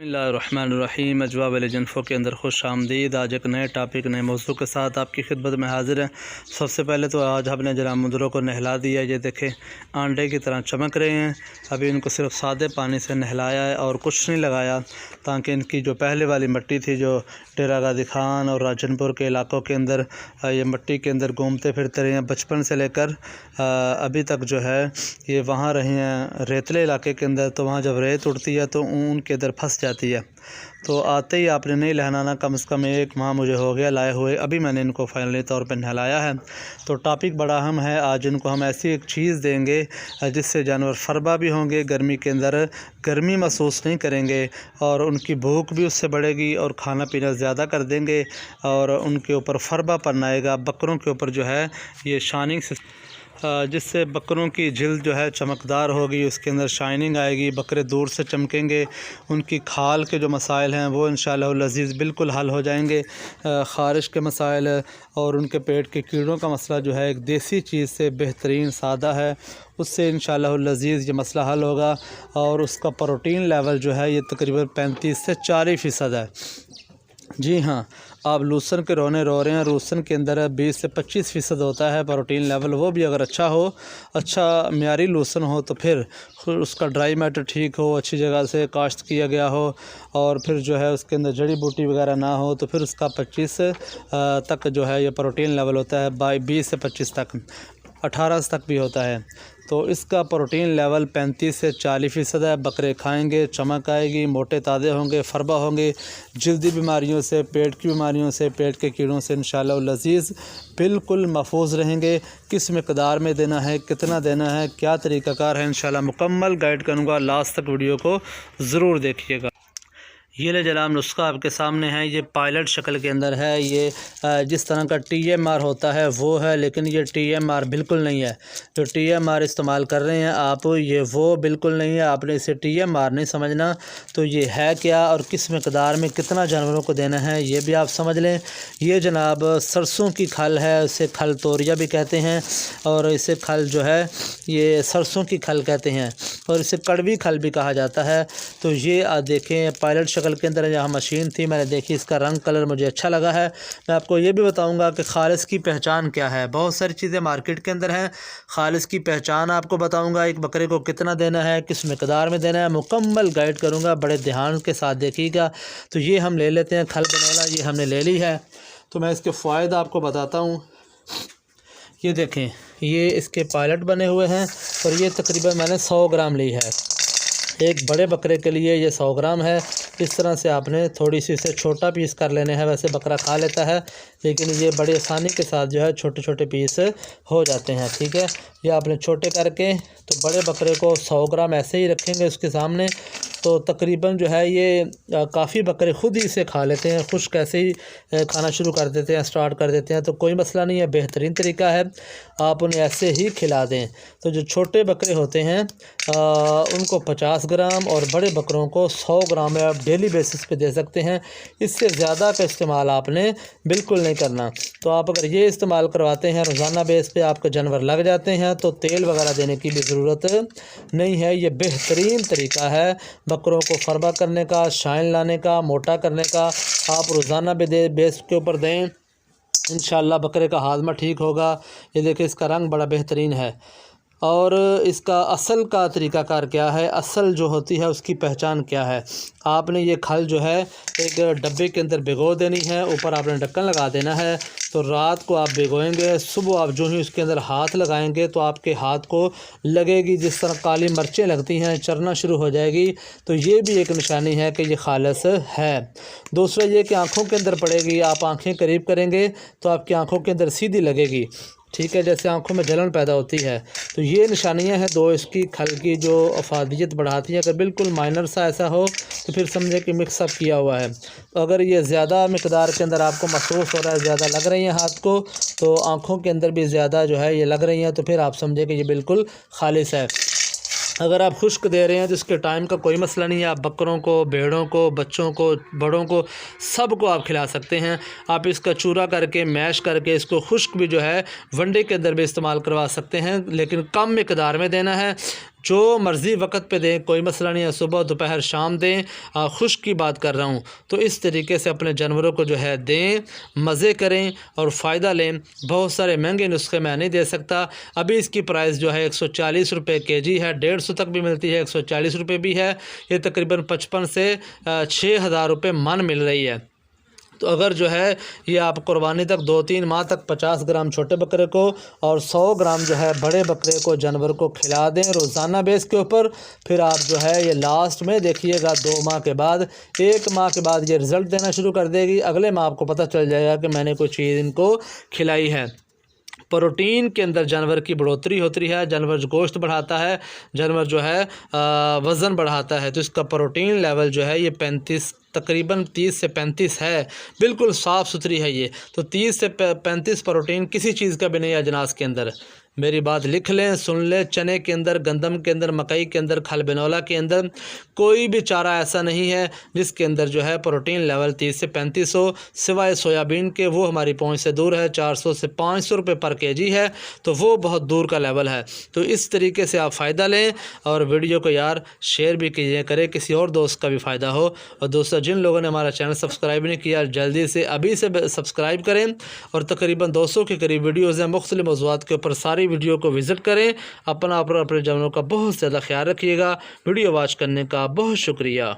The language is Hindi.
बिस्मिल्लाहिर्रहमानिर्रहीम। अजवा वाले इन्फो के अंदर खुश आमदीद। आज एक नए टॉपिक नए मौजू के साथ आपकी खिदमत में हाजिर है। सबसे पहले तो आज हमने जरा मुर्गों को नहला दिया। ये देखें अंडे की तरह चमक रहे हैं। अभी इनको सिर्फ सादे पानी से नहलाया है और कुछ नहीं लगाया, ताकि इनकी जो पहले वाली मिट्टी थी, जो डेरा गाजी खान और राजनपुर के इलाकों के अंदर ये मिट्टी के अंदर घूमते फिरते रहे हैं बचपन से लेकर अभी तक, जो है ये वहाँ रहे हैं रेतले इलाके के अंदर। तो वहाँ जब रेत उड़ती है तो ऊन के अंदर फंस जाती है। तो आते ही आपने नहीं नहलाना, कम से कम 1 माह मुझे हो गया लाए हुए। अभी मैंने इनको फाइनली तौर पे नहलाया है। तो टॉपिक बड़ा अहम है। आज इनको हम ऐसी एक चीज़ देंगे जिससे जानवर फरबा भी होंगे, गर्मी के अंदर गर्मी महसूस नहीं करेंगे और उनकी भूख भी उससे बढ़ेगी और खाना पीना ज़्यादा कर देंगे और उनके ऊपर फरबापन आएगा। बकरों के ऊपर जो है ये शाइनिंग जिससे बकरों की जिल्द जो है चमकदार होगी, उसके अंदर शाइनिंग आएगी, बकरे दूर से चमकेंगे। उनकी खाल के जो मसाइल हैं वो इंशाअल्लाह लज़ीज़ बिल्कुल हल हो जाएंगे। ख़ारिश के मसाइल और उनके पेट के कीड़ों का मसला जो है एक देसी चीज़ से बेहतरीन सादा है, उससे इंशाअल्लाह लज़ीज़ ये मसला हल होगा। और उसका प्रोटीन लेवल जो है ये तकरीबन 35 से 40% है। जी हाँ, आप लूसन के रोने रो रहे हैं। लूसन के अंदर 20 से 25% होता है प्रोटीन लेवल। वो भी अगर अच्छा हो, अच्छा म्यारी लूसन हो, तो फिर उसका ड्राई मैटर ठीक हो, अच्छी जगह से काश्त किया गया हो और फिर जो है उसके अंदर जड़ी बूटी वगैरह ना हो, तो फिर उसका 25 तक जो है ये प्रोटीन लेवल होता है। 20 से 25 तक, 18 तक भी होता है। तो इसका प्रोटीन लेवल 35 से 40% है। बकरे खाएंगे, चमक आएगी, मोटे ताज़े होंगे, फरबा होंगे, जल्दी बीमारियों से, पेट की बीमारियों से, पेट के कीड़ों से इंशाअल्लाह लज़ीज़ बिल्कुल महफूज रहेंगे। किस मिक़दार में देना है, कितना देना है, क्या तरीक़ाकार है, इंशाअल्लाह मुकम्मल गाइड करूँगा। लास्ट तक वीडियो को ज़रूर देखिएगा। ये ले जनाब नुस्खा आपके सामने है। ये पायलट शक्ल के अंदर है। ये जिस तरह का TMR होता है वो है, लेकिन ये TMR बिल्कुल नहीं है। जो TMR इस्तेमाल कर रहे हैं आप, ये वो बिल्कुल नहीं है। आपने इसे TMR नहीं समझना। तो ये है क्या और किस मिक़दार में कितना जानवरों को देना है ये भी आप समझ लें। ये जनाब सरसों की खल है, इसे खल तोरिया भी कहते हैं और इसे खल जो है ये सरसों की खल कहते हैं और इसे कड़वी खल भी कहा जाता है। तो ये देखें पायलट शक्ल के अंदर यहाँ मशीन थी, मैंने देखी, इसका रंग कलर मुझे अच्छा लगा है। मैं आपको ये भी बताऊंगा कि खालिस की पहचान क्या है। बहुत सारी चीज़ें मार्केट के अंदर हैं, खालिस की पहचान आपको बताऊंगा। एक बकरे को कितना देना है, किस मिक़दार में देना है, मुकम्मल गाइड करूंगा। बड़े ध्यान के साथ देखिएगा। तो ये हम ले लेते हैं खल बनोला, ये हमने ले ली है। तो मैं इसके फ़ायदे आपको बताता हूँ। ये देखें, ये इसके पायलट बने हुए हैं और ये तकरीबन मैंने 100 ग्राम ली है। एक बड़े बकरे के लिए ये 100 ग्राम है। इस तरह से आपने थोड़ी सी इसे छोटा पीस कर लेने हैं। वैसे बकरा खा लेता है, लेकिन ये बड़ी आसानी के साथ जो है छोटे छोटे पीस हो जाते हैं। ठीक है, ये आपने छोटे करके, तो बड़े बकरे को 100 ग्राम ऐसे ही रखेंगे उसके सामने। तो तकरीबन जो है ये काफ़ी बकरे ख़ुद ही इसे खा लेते हैं, खुश्क ऐसे ही खाना शुरू कर देते हैं, स्टार्ट कर देते हैं। तो कोई मसला नहीं है, बेहतरीन तरीका है, आप उन्हें ऐसे ही खिला दें। तो जो छोटे बकरे होते हैं उनको 50 ग्राम और बड़े बकरों को 100 ग्राम आप डेली बेसिस पे दे सकते हैं। इससे ज़्यादा का इस्तेमाल आपने बिल्कुल नहीं करना। तो आप अगर ये इस्तेमाल करवाते हैं रोज़ाना बेस पे, आपके जानवर लग जाते हैं, तो तेल वगैरह देने की भी ज़रूरत नहीं है। ये बेहतरीन तरीका है बकरों को फरबा करने का, शाइन लाने का, मोटा करने का। आप रोज़ाना बेस के ऊपर दें, इंशाअल्लाह बकरे का हाजमा ठीक होगा। ये देखिए, इसका रंग बड़ा बेहतरीन है। और इसका असल का तरीक़ाकार क्या है, असल जो होती है उसकी पहचान क्या है। आपने ये खल जो है एक डब्बे के अंदर भिगो देनी है, ऊपर आपने ढक्कन लगा देना है। तो रात को आप भिगोएंगे, सुबह आप जो ही उसके अंदर हाथ लगाएंगे तो आपके हाथ को लगेगी जिस तरह काली मिर्चें लगती हैं, चरना शुरू हो जाएगी। तो ये भी एक निशानी है कि ये खालिस है। दूसरा ये कि आँखों के अंदर पड़ेगी, आप आँखें करीब करेंगे तो आपकी आँखों के अंदर सीधी लगेगी। ठीक है, जैसे आंखों में जलन पैदा होती है। तो ये निशानियां हैं दो इसकी खल की जो अफादियत बढ़ाती है। अगर बिल्कुल माइनर सा ऐसा हो तो फिर समझे कि मिक्सअप किया हुआ है। तो अगर ये ज़्यादा मिक़दार के अंदर आपको महसूस हो रहा है, ज़्यादा लग रही हैं हाथ को, तो आँखों के अंदर भी ज़्यादा जो है ये लग रही हैं, तो फिर आप समझे कि ये बिल्कुल खालिस है। अगर आप खुश्क दे रहे हैं तो इसके टाइम का कोई मसला नहीं है। आप बकरों को, भेड़ों को, बच्चों को, बड़ों को, सबको आप खिला सकते हैं। आप इसका चूरा करके, मैश करके, इसको खुश्क भी जो है वनडे के अंदर भी इस्तेमाल करवा सकते हैं, लेकिन कम मिकदार में देना है। जो मर्ज़ी वक्त पे दें, कोई मसला नहीं है, सुबह दोपहर शाम दें। खुश्क की बात कर रहा हूँ, तो इस तरीके से अपने जानवरों को जो है दें, मज़े करें और फ़ायदा लें। बहुत सारे महंगे नुस्खे मैं नहीं दे सकता। अभी इसकी प्राइस जो है 140 रुपये केजी है, 150 तक भी मिलती है, 140 रुपये भी है। ये तकरीबन 55 से 6000 रुपये मन मिल रही है। तो अगर जो है ये आप कुर्बानी तक 2-3 माह तक 50 ग्राम छोटे बकरे को और 100 ग्राम जो है बड़े बकरे को जानवर को खिला दें रोज़ाना बेस के ऊपर, फिर आप जो है ये लास्ट में देखिएगा 2 माह के बाद, 1 माह के बाद ये रिज़ल्ट देना शुरू कर देगी। अगले माह आपको पता चल जाएगा कि मैंने कोई चीज़ इनको खिलाई है। प्रोटीन के अंदर जानवर की बढ़ोतरी होती है, जानवर गोश्त बढ़ाता है, जानवर जो है वज़न बढ़ाता है। तो इसका प्रोटीन लेवल जो है ये 35 तकरीबन 30 से 35 है, बिल्कुल साफ़ सुथरी है ये। तो 30 से 35 प्रोटीन किसी चीज़ का भी नहीं है अजनास के अंदर। मेरी बात लिख लें, सुन लें। चने के अंदर, गंदम के अंदर, मकई के अंदर, खल बिनौला के अंदर कोई भी चारा ऐसा नहीं है जिसके अंदर जो है प्रोटीन लेवल 30 से 35 हो, सिवाय सोयाबीन के। वो हमारी पहुंच से दूर है, 400 से 500 रुपये पर केजी है, तो वो बहुत दूर का लेवल है। तो इस तरीके से आप फ़ायदा लें और वीडियो को यार शेयर भी कीजिए करें, किसी और दोस्त का भी फ़ायदा हो। और दोस्तों, जिन लोगों ने हमारा चैनल सब्सक्राइब नहीं किया, जल्दी से अभी से सब्सक्राइब करें। और तकरीबन 200 के करीब वीडियोज़ हैं मुख्तलिफ मौज़ूआत के ऊपर, सारी वीडियो को विज़िट करें। अपना अपने जानवरों का बहुत ज़्यादा ख्याल रखिएगा। वीडियो वॉच करने का बहुत शुक्रिया।